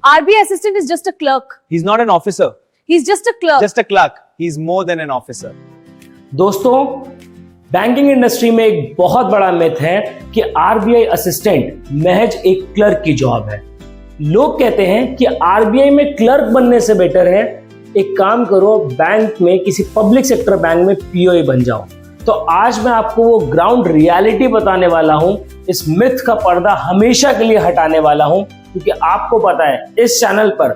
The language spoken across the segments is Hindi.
RBI assistant is just a clerk. He's not an officer. He's just a clerk. Just a clerk. He's more than an officer. दोस्तों, बैंकिंग इंडस्ट्री में एक बहुत बड़ा मिथ है कि आरबीआई असिस्टेंट महज एक क्लर्क की जॉब है। लोग कहते हैं कि आरबीआई में क्लर्क बनने से बेटर है एक काम करो, बैंक में किसी पब्लिक सेक्टर बैंक में पीओ बन जाओ। तो आज मैं आपको वो ग्राउंड रियलिटी बताने वाला हूं, इस मिथ का पर्दा हमेशा के लिए हटाने वाला हूं, क्योंकि आपको पता है इस चैनल पर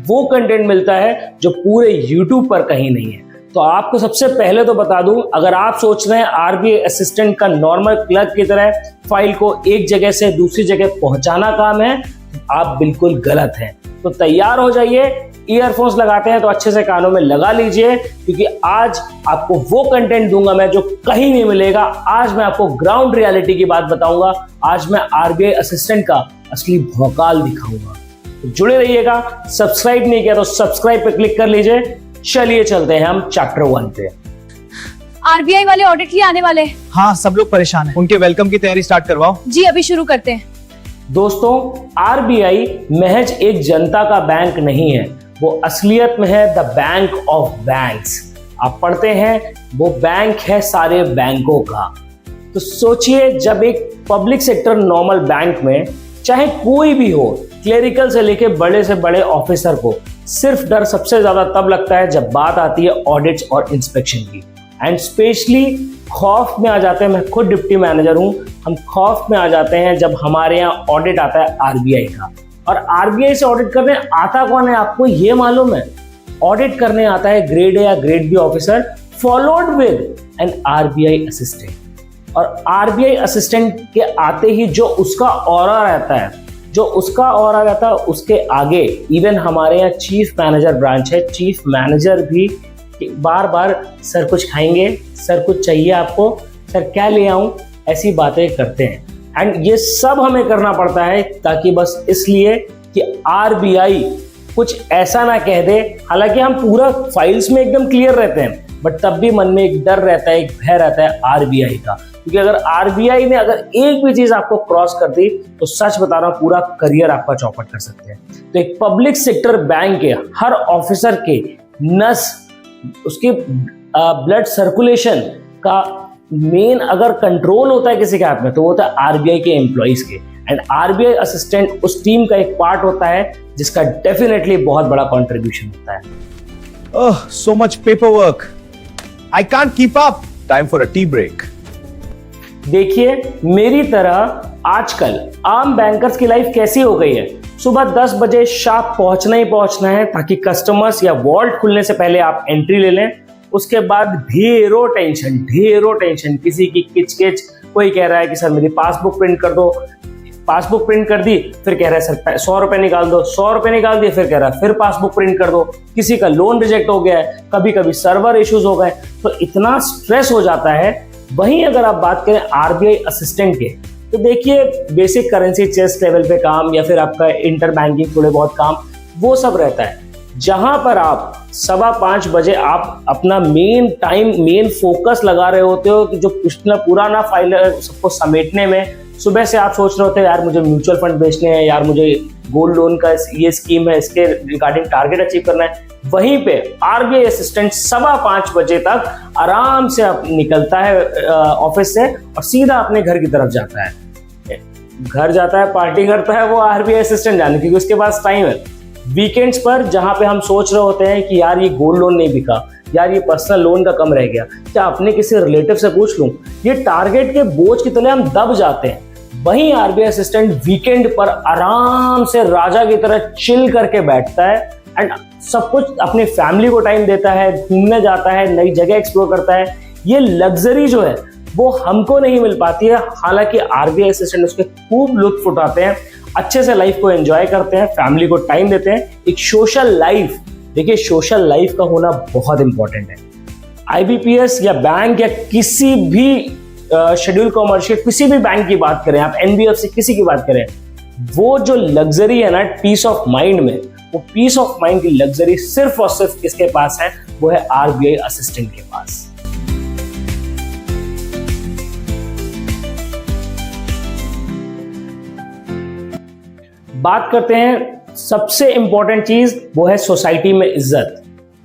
वो कंटेंट मिलता है जो पूरे यूट्यूब पर कहीं नहीं है। तो आपको सबसे पहले तो बता दूं, अगर आप सोच रहे हैं आरबीआई असिस्टेंट का नॉर्मल क्लर्क की तरह फाइल को एक जगह से दूसरी जगह पहुंचाना काम है, तो आप बिल्कुल गलत हैं। तो तैयार हो जाइए, ईयरफोन्स लगाते हैं तो अच्छे से कानों में लगा लीजिए, क्योंकि आज आपको वो कंटेंट दूंगा मैं जो कहीं नहीं मिलेगा। आज मैं आपको ग्राउंड रियलिटी की बात बताऊंगा। आज मैं आरबीआई असिस्टेंट का असली भौकाल दिखाऊंगा। तो जुड़े रहिएगा। सब्सक्राइब नहीं किया तो सब्सक्राइब पे क्लिक कर लीजिए। चलिए चलते हैं हम चैप्टर 1 पे। RBI वाले ऑडिट लिए आने वाले हैं। हाँ, सब लोग परेशान हैं। उनके वेलकम की तैयारी स्टार्ट करवाओ। जी अभी शुरू करते हैं। दोस्तों, आरबीआई महज एक जनता का बैंक नहीं है, वो असलियत में है द बैंक ऑफ बैंक्स। आप पढ़ते हैं वो बैंक है सारे बैंकों का। तो सोचिए, जब एक पब्लिक सेक्टर नॉर्मल बैंक में चाहे कोई भी हो, क्लेरिकल से लेके बड़े से बड़े ऑफिसर को सिर्फ डर सबसे ज्यादा तब लगता है जब बात आती है ऑडिट्स और इंस्पेक्शन की। एंड स्पेशली खौफ में आ जाते हैं, मैं खुद डिप्टी मैनेजर हूं, हम खौफ में आ जाते हैं जब हमारे यहाँ ऑडिट आता है आरबीआई का। और आरबीआई से ऑडिट करने आता कौन है आपको ये मालूम है? ऑडिट करने आता है ग्रेड ए या grade B officer followed with an RBI assistant. और आरबीआई असिस्टेंट के आते ही जो उसका ऑरा रहता है, उसके आगे इवन हमारे यहाँ चीफ मैनेजर ब्रांच है, चीफ मैनेजर भी बार बार सर कुछ खाएंगे, सर कुछ चाहिए आपको, सर क्या ले आऊं, ऐसी बातें करते हैं। एंड ये सब हमें करना पड़ता है ताकि बस इसलिए कि आरबीआई कुछ ऐसा ना कह दे। हालांकि हम पूरा फाइल्स में एकदम क्लियर रहते हैं, बट तब भी मन में एक डर रहता है, एक भय रहता है आरबीआई का, क्योंकि अगर आरबीआई ने अगर एक भी चीज आपको क्रॉस कर दी तो सच बता रहा हूं पूरा करियर आपका चौपट कर सकते हैं। तो एक पब्लिक सेक्टर बैंक के हर ऑफिसर के नस, उसके ब्लड सर्कुलेशन का मेन अगर कंट्रोल होता है किसी के हाथ में तो वो होता है आरबीआई के एम्प्लॉइज के। एंड आरबीआई असिस्टेंट उस टीम का एक पार्ट होता है जिसका डेफिनेटली बहुत बड़ा कंट्रीब्यूशन होता है। ओह, so much paperwork. I can't keep up. Time for a tea break. देखिए, मेरी तरह आजकल आम बैंकर्स की लाइफ कैसी हो गई है। सुबह 10 बजे शार्प पहुंचना ही पहुंचना है ताकि कस्टमर्स या वॉल्ट खुलने से पहले आप एंट्री ले लें। उसके बाद ढेरों टेंशन, किसी की किचकिच, कोई कह रहा है कि सर मेरी पासबुक प्रिंट कर दो, पासबुक प्रिंट कर दी, फिर कह रहा है सर 100 रुपए निकाल दो, 100 रुपए निकाल दिए, फिर कह रहा है फिर पासबुक प्रिंट कर दो, किसी का लोन रिजेक्ट हो गया है, कभी सर्वर इश्यूज हो गए, तो इतना स्ट्रेस हो जाता है। वहीं अगर आप बात करें आरबीआई असिस्टेंट के, तो देखिए बेसिक करेंसी चेस्ट लेवल पे काम या फिर आपका इंटर बैंकिंग थोड़े बहुत काम, वो सब रहता है, जहां पर आप 5:15 बजे आप अपना मेन फोकस लगा रहे होते हो कि जो पिछला पुराना फाइल है सबको समेटने में। सुबह से आप सोच रहे होते हैं यार मुझे म्यूचुअल फंड बेचने हैं, यार मुझे गोल्ड लोन का ये स्कीम है, इसके रिगार्डिंग टारगेट अचीव करना है। वहीं पे आरबीआई असिस्टेंट 5:15 बजे तक आराम से निकलता है ऑफिस से और सीधा अपने घर की तरफ जाता है। घर जाता है, पार्टी करता है, वो आरबीआई असिस्टेंट जाने, क्योंकि उसके पास टाइम है। वीकेंड्स पर जहां पे हम सोच रहे होते हैं कि यार ये गोल्ड लोन नहीं बिका, यार ये पर्सनल लोन का कम रह गया, क्या अपने किसी रिलेटिव से पूछ लूं, ये टारगेट के बोझ की तले हम दब जाते हैं। वहीं आरबीआई असिस्टेंट वीकेंड पर आराम से राजा की तरह चिल करके बैठता है एंड सब कुछ अपनी फैमिली को टाइम देता है, घूमने जाता है, नई जगह एक्सप्लोर करता है। ये लग्जरी जो है वो हमको नहीं मिल पाती है, हालांकि आरबीआई असिस्टेंट उसके खूब लुत्फ उठाते हैं, अच्छे से लाइफ को एंजॉय करते हैं, फैमिली को टाइम देते हैं। एक सोशल लाइफ, देखिए सोशल लाइफ का होना बहुत इंपॉर्टेंट है। आईबीपीएस या बैंक या किसी भी शेड्यूल कॉमर्शियल किसी भी बैंक की बात करें, आप एनबीएफसी किसी की बात करें, वो जो लग्जरी है ना पीस ऑफ माइंड में, वो पीस ऑफ माइंड की लग्जरी सिर्फ और सिर्फ किसके पास है? वो है आरबीआई असिस्टेंट के पास। बात करते हैं सबसे इंपॉर्टेंट चीज वो है सोसाइटी में इज्जत।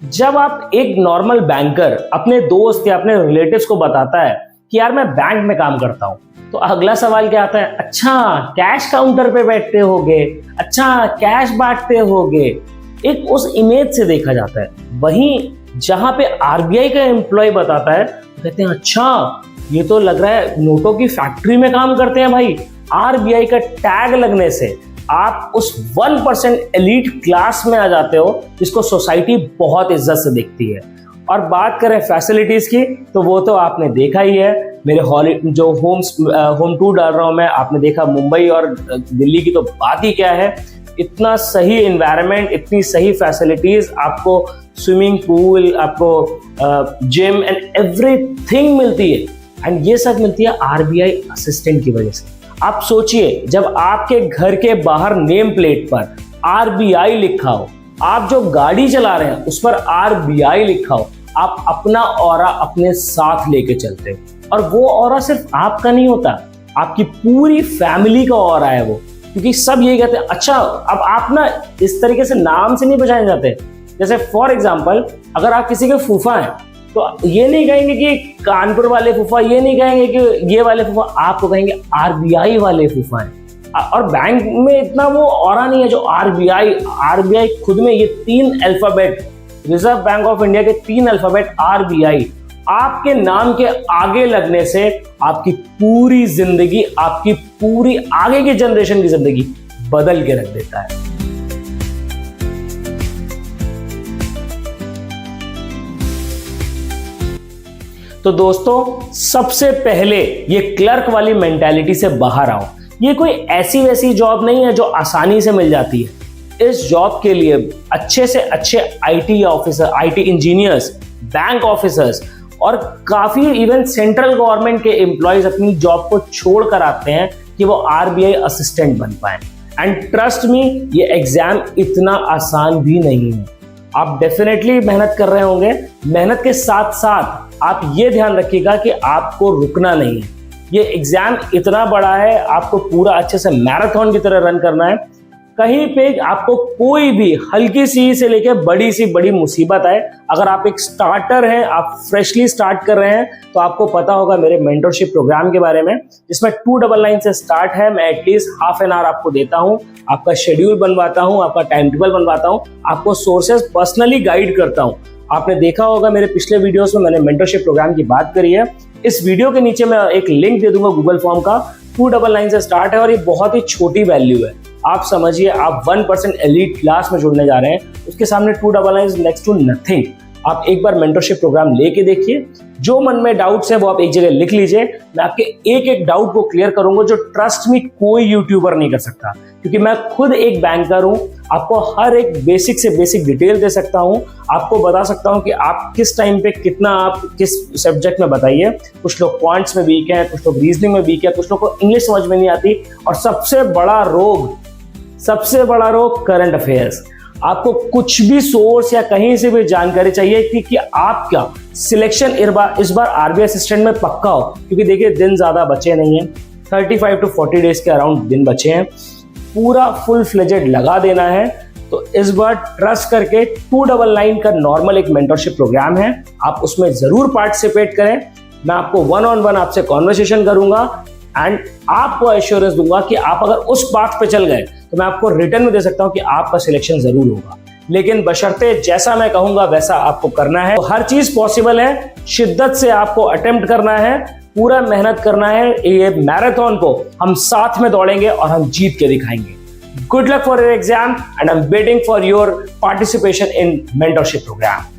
जब आप एक नॉर्मल बैंकर अपने दोस्त या अपने रिलेटिव्स को बताता है कि यार मैं बैंक में काम करता हूं, तो अगला सवाल क्या आता है, अच्छा कैश काउंटर पे बैठते होगे, अच्छा कैश बांटते होगे, एक उस इमेज से देखा जाता है। वहीं जहां पे आरबीआई का एम्प्लॉय बताता है, कहते हैं अच्छा ये तो लग रहा है नोटों की फैक्ट्री में काम करते हैं भाई। आरबीआई का टैग लगने से आप उस 1% एलीट क्लास में आ जाते हो जिसको सोसाइटी बहुत इज्जत से देखती है। और बात करें फैसिलिटीज की, तो वो तो आपने देखा ही है। मेरे जो होम टूर डाल रहा हूं मैं, आपने देखा मुंबई और दिल्ली की तो बात ही क्या है। इतना सही एनवायरनमेंट, इतनी सही फैसिलिटीज, आपको स्विमिंग पूल, आपको जिम एंड एवरीथिंग मिलती है। एंड ये सब मिलती है आरबीआई असिस्टेंट की वजह से। आप सोचिए, जब आपके घर के बाहर नेम प्लेट पर आरबीआई लिखा हो, आप जो गाड़ी चला रहे हैं उस पर आरबीआई लिखा हो, आप अपना ऑरा अपने साथ लेके चलते हो। और वो ऑरा सिर्फ आपका नहीं होता, आपकी पूरी फैमिली का ऑरा है वो। क्योंकि सब यही कहते हैं, अच्छा अब आप ना इस तरीके से नाम से नहीं पहचाने जाते। जैसे फॉर एग्जाम्पल, अगर आप किसी के फूफा हैं तो ये नहीं कहेंगे कि कानपुर वाले फूफा, ये नहीं कहेंगे कि ये वाले फूफा, आपको कहेंगे आरबीआई वाले फूफा हैं। और बैंक में इतना वो ऑरा नहीं है जो आरबीआई खुद में ये 3 alphabet, reserve bank of India के 3 अल्फाबेट आरबीआई आपके नाम के आगे लगने से आपकी पूरी जिंदगी, आपकी पूरी आगे की जनरेशन की जिंदगी बदल के रख देता है। तो दोस्तों, सबसे पहले ये क्लर्क वाली मेंटालिटी से बाहर आओ। ये कोई ऐसी वैसी जॉब नहीं है जो आसानी से मिल जाती है। इस जॉब के लिए अच्छे से अच्छे IT officer, IT engineers, bank officers और काफी इवन सेंट्रल गवर्नमेंट के एम्प्लॉयज अपनी जॉब को छोड़ कर आते हैं कि वो आरबीआई असिस्टेंट बन पाए। एंड ट्रस्ट मी, ये एग्जाम इतना आसान भी नहीं है। आप डेफिनेटली मेहनत कर रहे होंगे। मेहनत के साथ साथ आप ये ध्यान रखिएगा कि आपको रुकना नहीं है। ये एग्जाम इतना बड़ा है, आपको पूरा अच्छे से मैराथन की तरह रन करना है। कहीं पे आपको कोई भी हल्की सी से लेकर बड़ी सी बड़ी मुसीबत आए, अगर आप एक स्टार्टर हैं, आप फ्रेशली स्टार्ट कर रहे हैं, तो आपको पता होगा मेरे मेंटरशिप प्रोग्राम के बारे में, जिसमें 299 से स्टार्ट है। मैं एटलीस्ट हाफ एन आवर आपको देता हूं, आपका शेड्यूल बनवाता हूं, आपका टाइम टेबल बनवाता हूं, आपको सोर्सेज पर्सनली गाइड करता हूं। आपने देखा होगा मेरे पिछले वीडियोस में मैंने मेंटरशिप प्रोग्राम की बात करी है। इस वीडियो के नीचे मैं एक लिंक दे दूंगा गूगल फॉर्म का। 299 से स्टार्ट है और ये बहुत ही छोटी वैल्यू है। आप समझिए, आप 1% एलीट क्लास में जुड़ने जा रहे हैं, उसके सामने 299 इज नेक्स्ट टू नथिंग। आप एक बार मेंटरशिप प्रोग्राम लेके देखिए। जो मन में डाउट्स है वो आप एक जगह लिख लीजिए। मैं आपके एक एक डाउट को क्लियर करूंगा, जो ट्रस्ट में कोई यूट्यूबर नहीं कर सकता, क्योंकि मैं खुद एक बैंकर हूं। आपको हर एक बेसिक से बेसिक डिटेल दे सकता हूं, आपको बता सकता हूं कि आप किस टाइम पे कितना, आप किस सब्जेक्ट में बताइए। कुछ लोग क्वांट्स में वीक हैं, कुछ लोग रीजनिंग में वीक है, कुछ लोग को इंग्लिश समझ में नहीं आती। और सबसे बड़ा रोग करंट अफेयर्स। आपको कुछ भी सोर्स या कहीं से भी जानकारी चाहिए कि आपका सिलेक्शन इस बार आरबीआई असिस्टेंट में पक्का हो, क्योंकि देखिए दिन ज्यादा बचे नहीं है, 35 to 40 डेज के अराउंड दिन बचे हैं, पूरा फुल फ्लेजेड लगा देना है। तो इस बार ट्रस्ट करके 299 का नॉर्मल एक मेंटरशिप प्रोग्राम है, आप उसमें जरूर पार्टिसिपेट करें। मैं आपको 1-on-1 आपसे कॉन्वर्सेशन करूंगा एंड आपको एश्योरेंस दूंगा कि आप अगर उस पाथ पे चल गए तो मैं आपको रिटर्न में दे सकता हूं कि आपका सिलेक्शन जरूर होगा। लेकिन बशर्ते जैसा मैं कहूंगा वैसा आपको करना है। तो हर चीज पॉसिबल है, शिद्दत से आपको अटेम्प्ट करना है, पूरा मेहनत करना है। ये मैराथन को हम साथ में दौड़ेंगे और हम जीत के दिखाएंगे। Good luck for your exam and I am waiting for your participation in mentorship programme.